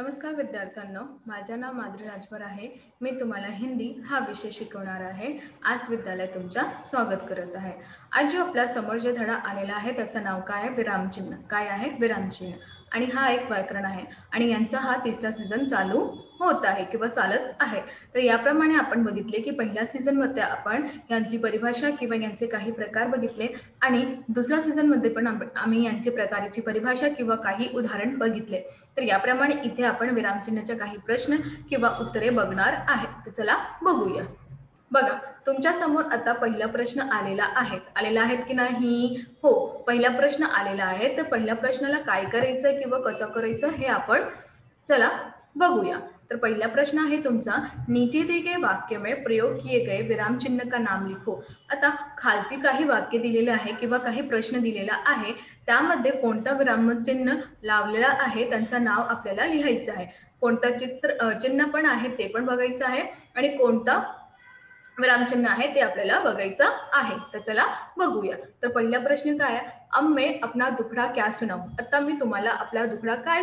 नमस्कार विद्यार्थ्यांनो, माझे नाव माधुरी राजभर आहे। मी तुम्हाला हिंदी हा विषय शिकवणार आहे। आज विद्यालय तुमचा स्वागत करत आहे। आज जो आपल्या समोर जे धडा आलेला आहे त्याचं नाव काय आहे? विरामचिन्ह। काय आहे? विरामचिन्ह। आणि हा एक व्याकरण आहे आणि यांचा हा तिसरा सीझन चालू होत आहे किंवा चालत आहे। तर याप्रमाणे आपण बघितले की पहिल्या सीझन मध्ये आपण यांची परिभाषा किंवा यांचे काही प्रकार बघितले आणि दुसऱ्या सीझन मध्ये पण आम्ही यांची प्रकारची परिभाषा किंवा काही उदाहरण बघितले। तर याप्रमाणे इथे आपण विरामचिन्हाचे काही प्रश्न किंवा उत्तरे बघणार आहे। तर चला बघूया। बघा, तुमच्या समोर आता पहिला प्रश्न आलेला आहे की नाही? हो, पहिला प्रश्न आलेला आहे। तर पहिल्या प्रश्नाला काय करायचं किंवा कसं करायचं हे आपण चला बघूया। तर पहिला प्रश्न आहे तुमचा, नीचे दिए गए वाक्य में प्रयोग किए गए विराम चिन्ह का नाम लिखो। आता खालती काही वाक्य दिलेले आहे किंवा काही प्रश्न दिलेला आहे, त्यामध्ये कोणता विरामचिन्ह लावलेला आहे त्यांचं नाव आपल्याला लिहायचं आहे। कोणतं चिन्ह पण आहे ते पण बघायचं आहे आणि कोणता विरामचिन्ह आहे ते आपल्याला बघायचं आहे। तर चला बघूया। तर पहिला प्रश्न काय आहे? अब मैं अपना दुखड़ा क्या सुनाऊं। आता मी तुम्हाला आपला दुखड़ा काय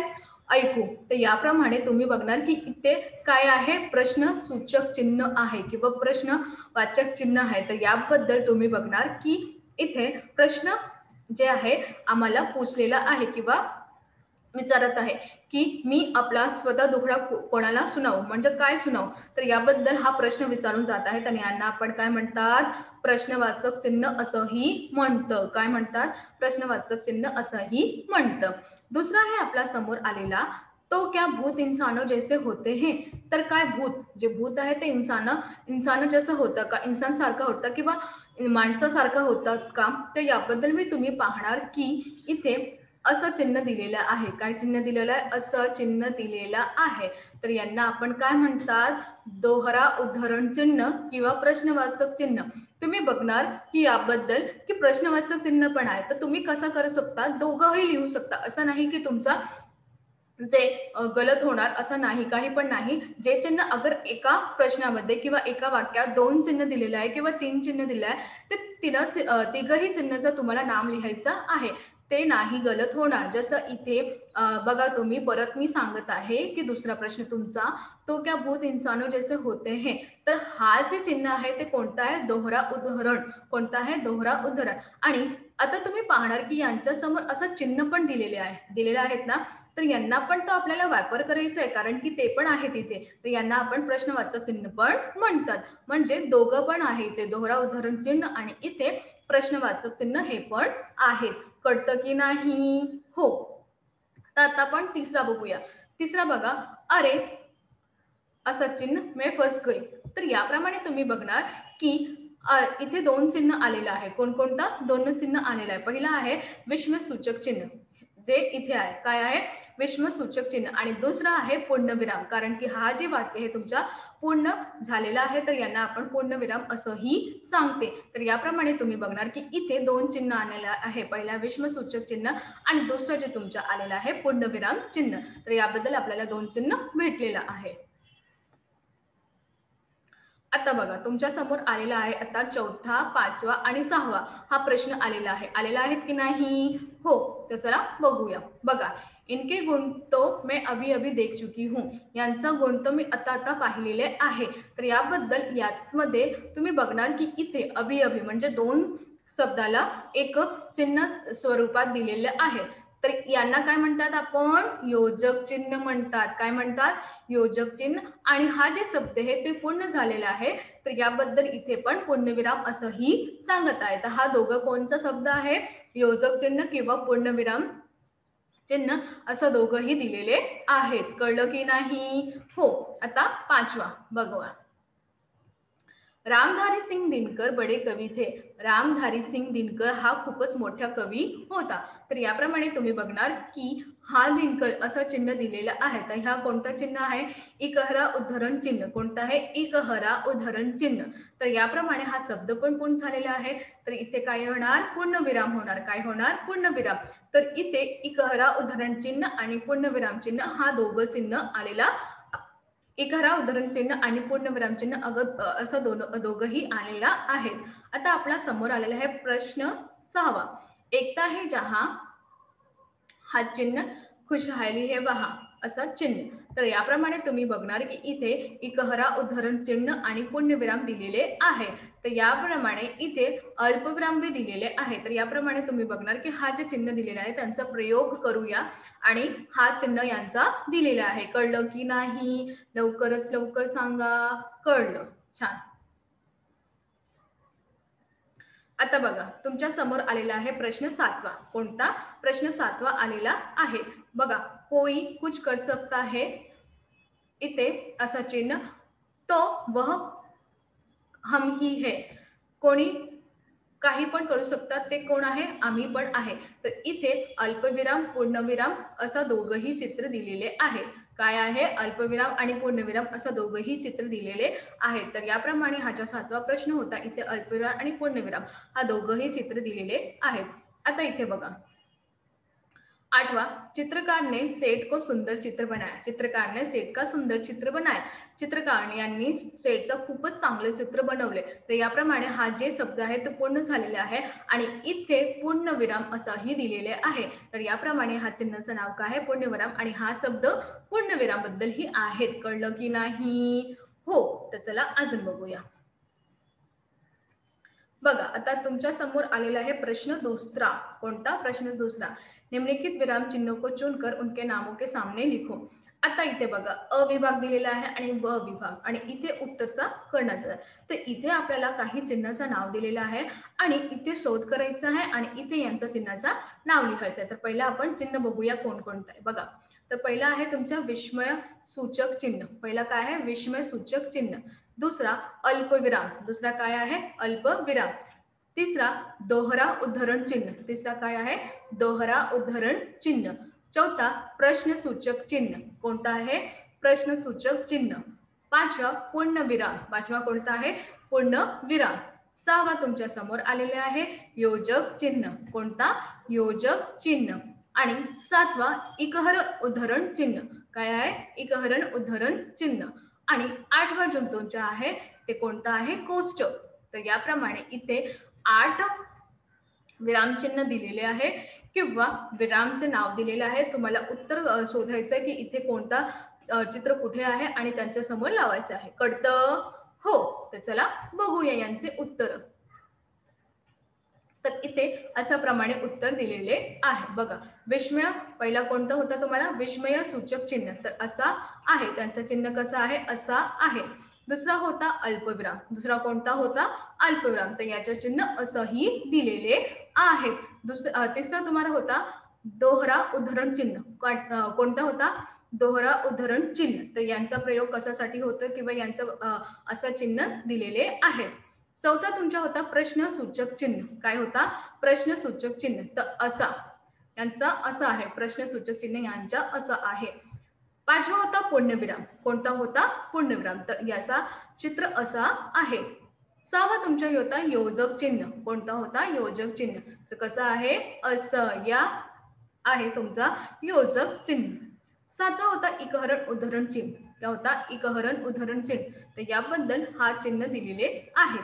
ऐकू। तर याप्रमाणे तुम्ही बघणार की इथे काय आहे? प्रश्न सूचक चिन्ह आहे किंवा प्रश्नवाचक चिन्ह आहे। तर याबद्दल तुम्ही बघणार की इथे प्रश्न जे आहे आम्हाला पूछलेला आहे किंवा विचारत आहे की मी आपला स्वतः दुखड़ा कोणाला सुनावू, म्हणजे काय सुनावू। तर याबद्दल हा प्रश्न विचारून जात आहे आणि यांना आपण काय म्हणतात? प्रश्नवाचक चिन्ह असंही म्हणतं। काय म्हणतात? प्रश्नवाचक चिन्ह असंही म्हणतं। दुसरा आहे आपल्या समोर आलेला, तो क्या भूत इंसानों जैसे होते हैं। तर काय भूत, जे भूत आहे ते इंसान जसं होतं का? इंसान सारखं होतं किंवा माणसासारखं होतात का? तर याबद्दल मी तुम्ही पाहणार की इथे असं चिन्ह दिलेलं आहे। काय चिन्ह दिलेलं आहे? असं चिन्ह दिलेलं आहे। तर यांना आपण काय म्हणतात? दोहरा उद्धरण चिन्ह किंवा प्रश्नवाचक चिन्ह। तुम्ही बघणार की याबद्दल की प्रश्नवाचक चिन्ह पण आहे, तर तुम्ही कसं करू शकता? दोघंही लिहू शकता। असं नाही की तुमचा जे गलत होणार असं नाही, काही पण नाही। जे चिन्ह अगर एका प्रश्नामध्ये किंवा एका वाक्यात 2 चिन्ह दिलेलं आहे किंवा 3 चिन्ह दिलं आहे, तर तिघही चिन्हाचं तुम्हाला नाम लिहायचं आहे, ते नाही गलत होणार। जसं इथे बघा तुम्ही, परत मी सांगत आहे की दुसरा प्रश्न तुमचा, तो क्या भूत इंसानों जैसे होते हैं। तर हा जे चिन्ह आहे ते कोणतं आहे? दोहरा उद्धरण। कोणतं आहे? दोहरा उद्धरण। आणि आता तुम्ही पाहणार की यांच्या समोर असं चिन्ह पण दिलेले आहेत ना, तर यांना पण तो आपल्याला वापर करायचा आहे, कारण की ते पण आहे तिथे। तर यांना आपण प्रश्नवाचक चिन्ह पण म्हणतात, म्हणजे दोघं पण आहे इथे, दोहरा उद्धरण चिन्ह आणि इथे प्रश्नवाचक चिन्ह हे पण आहेत। कळतं की नाही? हो। तर आता आपण तिसरा बघूया। तिसरा बघा, अरे असं चिन्ह मैं फस गई। तर याप्रमाणे तुम्ही बघणार की इथे 2 चिन्ह आलेलं आहे। कोणकोणता? 2 चिन्ह आलेलं आहे। पहिला आहे विस्मयसूचक चिन्ह, जे इथे आहे। काय आहे? विस्मयसूचक चिन्ह। आणि दुसरा आहे पूर्णविराम, कारण की हा जे वाक्य आहे तुमचा पूर्ण झालेला आहे, तर यांना आपण पूर्णविराम असंही सांगते। तर याप्रमाणे तुम्ही बघणार की इथे 2 चिन्ह आलेलं आहे। पहिला विस्मयसूचक चिन्ह आणि दुसरं जे तुमचं आलेलं आहे पूर्णविराम चिन्ह। तर याबद्दल आपल्याला 2 चिन्ह भेटलेलं आहे। आता बघा, तुमच्या समोर आलेला आहे आता चौथा, पाचवा आणि सहावा हा प्रश्न आलेला आहेत की नाही? हो। तर चला बघूया। बघा, इनके गुण तो मैं अभी अभी देख चुकी हूँ। यांचा गुण तो मी आता पाहिलेले आहे। तर याबद्दल यामध्ये तुम्ही बघणार की इथे अभी अभी म्हणजे 2 शब्दाला एक चिन्ह स्वरूपात दिलेले आहे। तर यांना काय म्हणतात? आपण योजक चिन्ह म्हणतात। काय म्हणतात? योजक चिन्ह। आणि हा जे शब्द आहे ते पूर्ण झालेला आहे, तर याबद्दल इथे पण पूर्णविराम असंही सांगत आहे। तर हा दोघं कोणचा शब्द आहे? योजक चिन्ह किंवा पूर्णविराम चिन्ह असं दोघंही दिलेले आहेत। कळलं की नाही? हो। आता पाचवा बघूया। रामधारी सिंग दिनकर बडे कवी थे। रामधारी सिंग दिनकर हा खूपच मोठा कवी होता। तर याप्रमाणे तुम्ही बघणार की हा दिनकर असं चिन्ह दिलेलं आहे। तर हा कोणता चिन्ह आहे? इकहरा उद्धरण चिन्ह। कोणता आहे? इकहरा उद्धरण चिन्ह। तर याप्रमाणे हा शब्द पण पूर्ण झालेला आहे, तर इथे काय होणार? पूर्णविराम होणार। काय होणार? पूर्णविराम। तर इथे इकहरा उद्धरण चिन्ह आणि पूर्णविराम चिन्ह हा दोघं चिन्ह आलेला, इकहरा उद्धरण चिन्ह आणि पूर्णविराम चिन्ह असं दोघंही आलेला आहेत। आता आपला समोर आलेला आहे प्रश्न 6वा। एकता है जहां हा चिन्ह खुशहाली है वहा असं चिन्ह. तर याप्रमाणे तुम्ही बघणार की इथे इकहरा उद्धरण चिन्ह आणि पूर्णविराम दिलेले आहे. तर याप्रमाणे इथे अल्पविराम बी दिलेले आहे. तर याप्रमाणे तुम्ही बघणार की हा जे चिन्ह दिलेला आहे त्यांचा प्रयोग करूया आणि हा चिन्ह यांचा दिलेला आहे. कळलं की नाही? लवकरच लवकर सांगा. कळलं. छान. आता बघा तुमच्या समोर आलेला आहे प्रश्न 7वा. कोणता? प्रश्न 7वा आलेला आहे. बघा, कोई कुछ कर सकता है, इथे असं चिन्ह, तो वह हम ही है. कोणी काही पण करू शकतात, ते कोण आहे? आम्ही पण आहे. तर इथे अल्पविराम पूर्णविराम असं दोघंही चित्र दिलेले आहे. काय आहे? अल्पविराम आणि पूर्णविराम असं दोघंही चित्र दिलेले आहेत. तर याप्रमाणे हा जो 7वा प्रश्न होता, इथे अल्पविराम आणि पूर्णविराम हा दोघंही चित्र दिलेले आहेत. आता इथे बघा 8वां, चित्रकार ने सेट को सुंदर चित्र बनाया. चित्रकार ने सेट का सुंदर चित्र बनाया. चित्रकार यांनी सेटचं खूपच चांगले चित्र बनवले. तर याप्रमाणे हा जे शब्द आहे तो पूर्ण झालेले आहे आणि इथे पूर्णविराम असंही दिलेले आहे. तर याप्रमाणे हा चिन्हाचं नाव काय आहे? पूर्णविराम. आणि हा शब्द पूर्णविराम बद्दल ही आहेत. कळलं की नाही? हो. तर चला अजून बघूया. बघा आता तुमच्या समोर आलेला आहे प्रश्न दुसरा. कोणता? प्रश्न दुसरा. निम्नलिखित विराम चिन्हों को चुनकर उनके नामों के सामने लिखो. आता इथे बघा अ विभाग दिलेला आहे आणि ब विभाग आणि इथे उत्तरचा कर्णाचा. तर इथे आपल्याला काही चिन्हाचं नाव दिलेलं आहे आणि इथे शोध करायचा आहे आणि इथे यांचा चिन्हाचा नाव लिहायचं आहे. तर पहिला आपण चिन्ह बघूया कोणकोणतं आहे. बघा, तर पहिला आहे तुमच्या विस्मय सूचक चिन्ह. पहिला काय आहे? विस्मय सूचक चिन्ह. दुसरा अल्पविराम. दुसरा काय आहे? अल्पविराम. तिसरा दोहरा उद्धरण चिन्ह. तिसरा काय आहे? दोहरा उद्धरण चिन्ह. चौथा प्रश्नसूचक चिन्ह. कोणता आहे? प्रश्नसूचक चिन्ह. पाचवा पूर्णविराम. पाचवा कोणता आहे? पूर्णविराम. सहावा तुमच्या समोर आलेले आहे योजक चिन्ह. कोणता? योजक चिन्ह. आणि सातवा इकहर उद्धरण चिन्ह. काय आहे? इकहरण उद्धरण चिन्ह. आणि 8वा जो तुमचा आहे ते कोणता आहे? कोष्टक. तर याप्रमाणे इथे 8 विरामचिन्ह दिलेले आहे किंवा विरामचे नाव दिलेले आहे. तुम्हाला उत्तर शोधायचं आहे की इथे कोणता चित्र कुठे आहे आणि त्यांच्या समोर लावायचं आहे. कळतं? हो. तर चला बघूया यांचे उत्तर. तर इथे अशा प्रमाणे उत्तर दिलेले आहे. बघा, विस्मय पहिला कोणता होता तुम्हाला? विस्मय सूचक चिन्ह. तर असा आहे, त्यांचं चिन्ह कसं आहे? असा आहे. दुसरा होता अल्पविराम. दुसरा कोणता होता? अल्पविराम. तर याचे चिन्ह असंही दिलेले आहेत. तिसरा तुम्हाला होता दोहरा उद्धरण चिन्ह. कोणता होता? दोहरा उद्धरण चिन्ह. तर यांचा प्रयोग कशासाठी होतो किंवा यांचं असं चिन्ह दिलेले आहेत. चौथा तुमचा होता प्रश्नसूचक चिन्ह. काय होता? प्रश्नसूचक चिन्ह. तर असा यांचा असं आहे. प्रश्नसूचक चिन्ह यांचा असं आहे. पाचवा होता पूर्णविराम. कोणता होता? पूर्णविराम. तर याचा चित्र असा आहे. सहावा तुमचा होता योजक चिन्ह. कोणता होता? योजक चिन्ह. तर कसं आहे? असं या आहे तुमचा योजक चिन्ह. सातवा होता इकहरण उद्धरण चिन्ह. क्या होता? इकहरण उद्धरण चिन्ह. तर याबद्दल हा चिन्ह दिलेले आहे.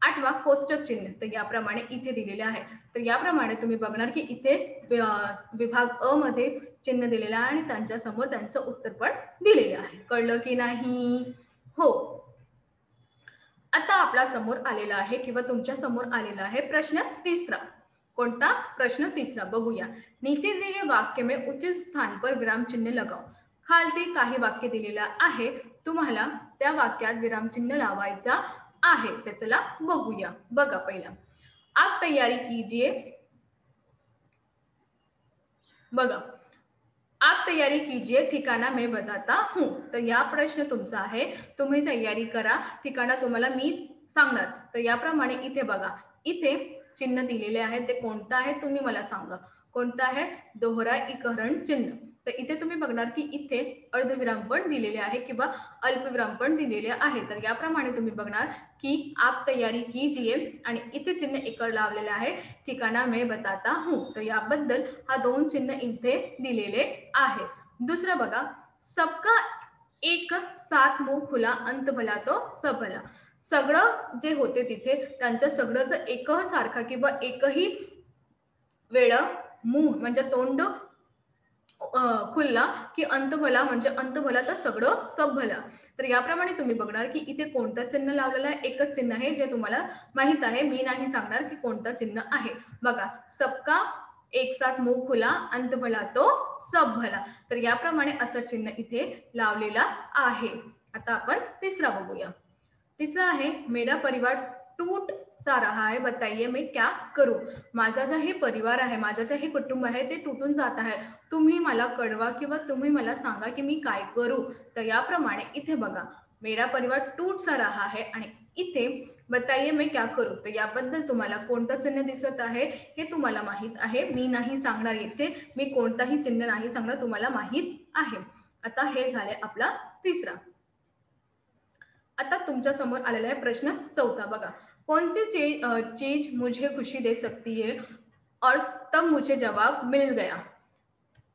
8वा कोष्टक चिन्ह. तर याप्रमाणे इथे दिलेले आहे. तर याप्रमाणे तुम्ही बघणार की इथे विभाग अ मध्ये चिन्ह दिलेलं आहे आणि त्यांच्या समोर त्यांचं उत्तर पण दिलेले आहे. कळलं की नाही? हो. आता आपला समोर आलेला आहे किंवा तुमच्या समोर आलेला आहे प्रश्न तिसरा. कोणता? प्रश्न तिसरा. बघूया. नीचे दिए वाक्य में उचित स्थान पर विराम चिन्ह लगाओ. खालती काही वाक्य दिलेलं आहे. तुम्हाला त्या वाक्यात विराम चिन्ह लावायचा आहे. तर चला बघूया. बघा पहिला, आप तयारी कीजिए. बघा, आप तयारी कीजिए, ठिकाणा मैं बताता हूँ. तर या प्रश्न तुमचा आहे. तुम्ही तयारी करा, ठिकाणा तुम्हाला मी सांगणार. तर याप्रमाणे इथे बघा, इथे चिन्ह दिलेले आहे ते कोणतं आहे तुम्ही मला सांगा. कोणतं आहे? दोहरा इकहरण चिन्ह. तर इथे तुम्ही बघणार की इथे अर्धविराम पण दिलेले आहे किंवा अल्पविराम पण दिलेले आहे. तर याप्रमाणे तुम्ही बघणार की आप तयारी कीजिए आणि इथे चिन्ह इकड लावलेले आहे ठिकाणा मैं बताता हूँ. तर याबद्दल हा दोन चिन्ह इथे दिलेले आहे. दुसरं बघा, सबका एक साथ मुंह खुला अंत भला तो सब भला. सगळं जे होते तिथे त्यांचं सगळंच एकह सारखा किंवा एकही वेळ मुंह म्हणजे तोंड खुल्ला की अंत भला म्हणजे अंत भला तर सगळं सब भला. तर याप्रमाणे तुम्ही बघणार की इथे कोणतं चिन्ह लावलेलं आहे. एकच चिन्ह आहे जे तुम्हाला माहित आहे. मी नाही सांगणार की कोणतं चिन्ह आहे. बघा, सबका एक साथ मुंह खुला अंत भला तो सब भला. तर याप्रमाणे असं चिन्ह इथे लावलेला आहे. आता आपण तिसरा बघूया. तीसरा आहे मेरा परिवार टूट सा रहा है, बताइए मैं क्या करूं. माझा जो हे परिवार आहे, माझं जे हे कुटुंब आहे ते तुटून जात आहे. तुम्ही मला कळवा किंवा तुम्ही मला सांगा की मी काय करू. तर याप्रमाणे इथे बघा, मेरा परिवार टूट सा रहा है आणि इथे बताइए मैं क्या करू. तर याबद्दल तुम्हाला कोणतं चिन्ह दिसत आहे हे तुम्हाला माहित आहे. मी नाही सांगणार, इथे मी कोणताही चिन्ह नाही सांगणार, तुम्हाला माहित आहे. आता हे झाले आपला तिसरा. आता तुमच्या समोर आलेला आहे प्रश्न चौथा. बघा, कौन सी चीज मुझे खुशी दे सकती है और तब मुझे जवाब मिल गया.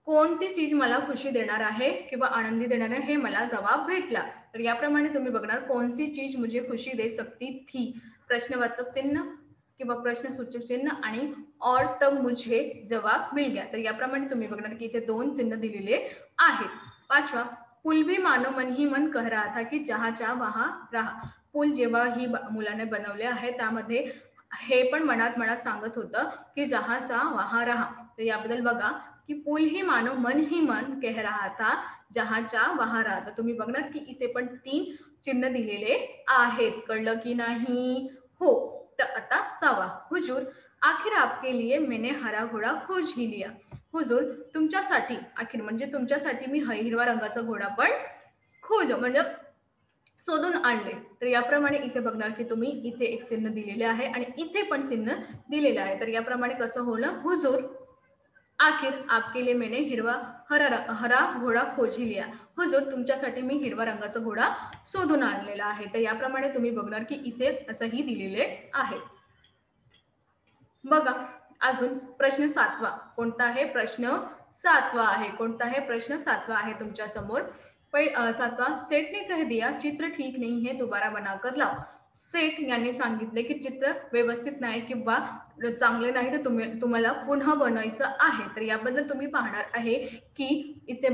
कोणती चीज मला खुशी देणार आहे किंवा आनंदी देणार आहे हे मला जवाब भेटला. तर याप्रमाणे तुम्ही बघणार कोणती चीज मुझे खुशी दे सकती थी, प्रश्नवाचक चिन्ह किंवा प्रश्नसूचक चिन्ह आणि और तब मुझे जवाब मिल गया. तर याप्रमाणे तुम्ही बघणार की इथे दोन चिन्ह दिलेले आहेत. पाचवा, पुल भी मानो मन ही मन कह रहा था की जहा चाह वहा रहा. पूल जेव्हा ही मुलाने बनवले आहे त्यामध्ये हे पण मनात मनात सांगत होतं की जहा चाह वहा रहा. तर याबद्दल बघा की पुल ही मानो मन ही मन कह रहा था जहा चाह वहा रहा. तर तुम्ही बघणार की इथे पण तीन चिन्ह दिलेले आहेत. कळलं की नाही? हो. तर आता सहावा, हुजूर आखिर आपके लिए मैंने हरा घोडा खोज ही लिया. हुजूर तुमच्यासाठी, आखिर म्हणजे तुमच्यासाठी मी हिरवा रंगाचा घोडा पण खोज म्हणजे शोधून आणले. तर याप्रमाणे इथे बघणार की तुम्ही इथे एक चिन्ह दिलेले आहे आणि इथे पण चिन्ह दिलेले आहे. तर याप्रमाणे कसं होलं, हुजूर आखिर आपके लिए मैंने हरा घोडा खोज ही लिया. हुजूर तुमच्यासाठी मी हिरवा रंगाचा घोडा शोधून आणलेला आहे. तर याप्रमाणे तुम्ही बघणार की इथे असंही दिलेले आहे. बघा, अजून प्रश्न सातवा कोणता आहे? प्रश्न सातवा आहे. कोणता आहे? प्रश्न सातवा आहे तुमच्या समोर. सातवा, सेठ ने कह दिया चित्र ठीक नहीं है, दोबारा बनाकर लाओ. सेठ यांनी सांगितले की चित्र व्यवस्थित नाही किंवा चांगले नाही तर तुम्हाला पुन्हा बनवायचं आहे. तर याबद्दल तुम्ही पाहणार आहे की इथे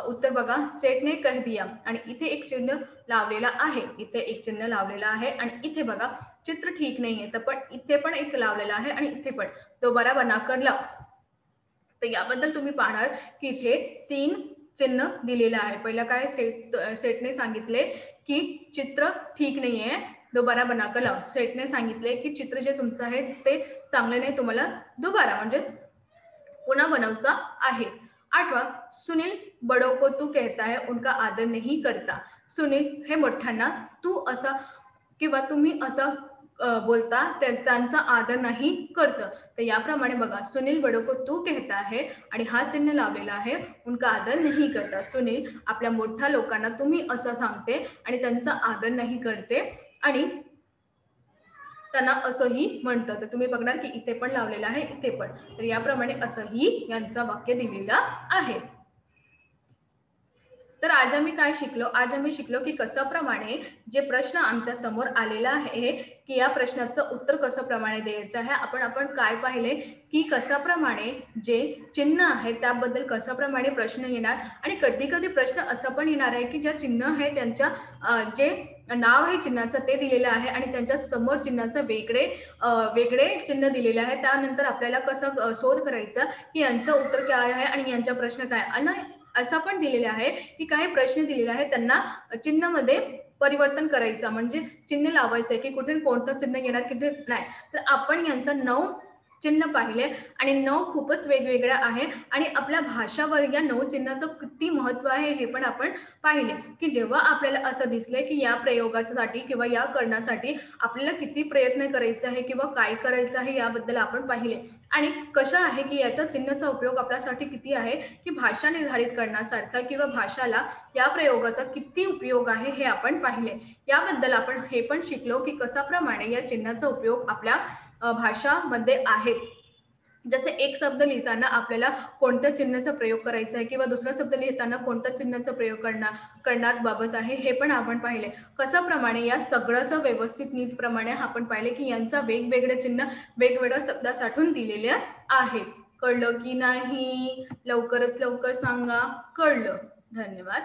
उत्तर बघा, सेठ ने कह दिया आणि इथे एक चिन्ह लावलेला आहे. इथे एक चिन्ह लावलेला आहे आणि इथे बघा चित्र ठीक नाही आहे, तर पण इथे पण एक लावलेला आहे आणि इथे पण दोबारा बनाकर लाव. तर याबद्दल तुम्ही पाहणार की इथे तीन चिन्ह दिलेलं आहे. पहिलं काय, सेठने सांगितले की चित्र ठीक नाही आहे, दोबारा बनाकर लाव. सेठने सांगितले की चित्र जे तुमचं आहे ते चांगले नाही, तुम्हाला दोबारा म्हणजे पुन्हा बनवायचा आहे. आठवा, सुनील बड़ों को तू कहता है उनका आदर नहीं करता. सुनील हे मोठ्यांना तू असा किंवा तुम्ही असं बोलता त्यांचा आदर नाही करतं. तर याप्रमाणे बघा, सुनील बड़ों को तू कहता है आणि हा चिन्ह लावलेला आहे, उनका आदर नहीं करता. सुनील आपल्या मोठ्या लोकांना तुम्ही असं सांगते आणि त्यांचा आदर नाही करते आणि त्यांना असंही म्हणतं. तर तुम्ही बघणार की इथे पण लावलेलं आहे, इथे पण. तर याप्रमाणे असंही यांचं वाक्य दिलेलं आहे. तर आज आम्ही काय शिकलो? आज आम्ही शिकलो की कशाप्रमाणे जे प्रश्न आमच्या समोर आलेला आहे की या प्रश्नाचं उत्तर कशाप्रमाणे द्यायचं आहे. आपण काय पाहिले की कशाप्रमाणे जे चिन्ह आहे त्याबद्दल कशाप्रमाणे प्रश्न येणार आणि कधी कधी प्रश्न असं पण येणार आहे की ज्या चिन्ह आहे त्यांच्या जे नाव आहे चिन्हाचं ते दिलेलं आहे आणि त्यांच्या समोर चिन्हाचं वेगळे चिन्ह दिलेले आहे. त्यानंतर आपल्याला कसं शोध करायचा की यांचं उत्तर काय आहे आणि यांचा प्रश्न काय आणि असं पण दिलेलं आहे की काही प्रश्न दिलेले आहेत त्यांना चिन्हामध्ये परिवर्तन करायचं म्हणजे चिन्ह लावायचं आहे की कुठे कोणतं चिन्ह येणार कुठे नाही. तर आपण यांचं 9 चिन्ह पाहिले आणि 9 खूपच वेगवेगळ्या आहे आणि आपल्या भाषावर या 9 चिन्हाचं किती महत्त्व आहे हे पण आपण पाहिले की जेव्हा आपल्याला असं दिसले की या प्रयोगासाठी किंवा या करण्यासाठी आपल्याला किती प्रयत्न करायचे आहे किंवा काय करायचं आहे याबद्दल आपण पाहिले आणि कशा आहे की याचा चिन्हाचा उपयोग आपल्यासाठी किती आहे की भाषा निर्धारित करण्यासारखा किंवा भाषाला या प्रयोगाचा किती उपयोग आहे हे आपण पाहिले. याबद्दल आपण हे पण शिकलो की कशाप्रमाणे या चिन्हाचा उपयोग आपल्या भाषामध्ये आहेत. जसे एक शब्द लिहिताना आपल्याला कोणत्या चिन्हाचा प्रयोग करायचा आहे किंवा दुसरा शब्द लिहिताना कोणत्या चिन्हाचा प्रयोग करण्यात बाबत आहे हे पण आपण पाहिले. कशाप्रमाणे या सगळ्याचं व्यवस्थित नीटप्रमाणे आपण पाहिले की यांचा वेगवेगळे चिन्ह वेगवेगळ्या शब्दासाठून दिलेले आहेत. कळलं की नाही? लवकरच लवकर सांगा. कळलं. धन्यवाद.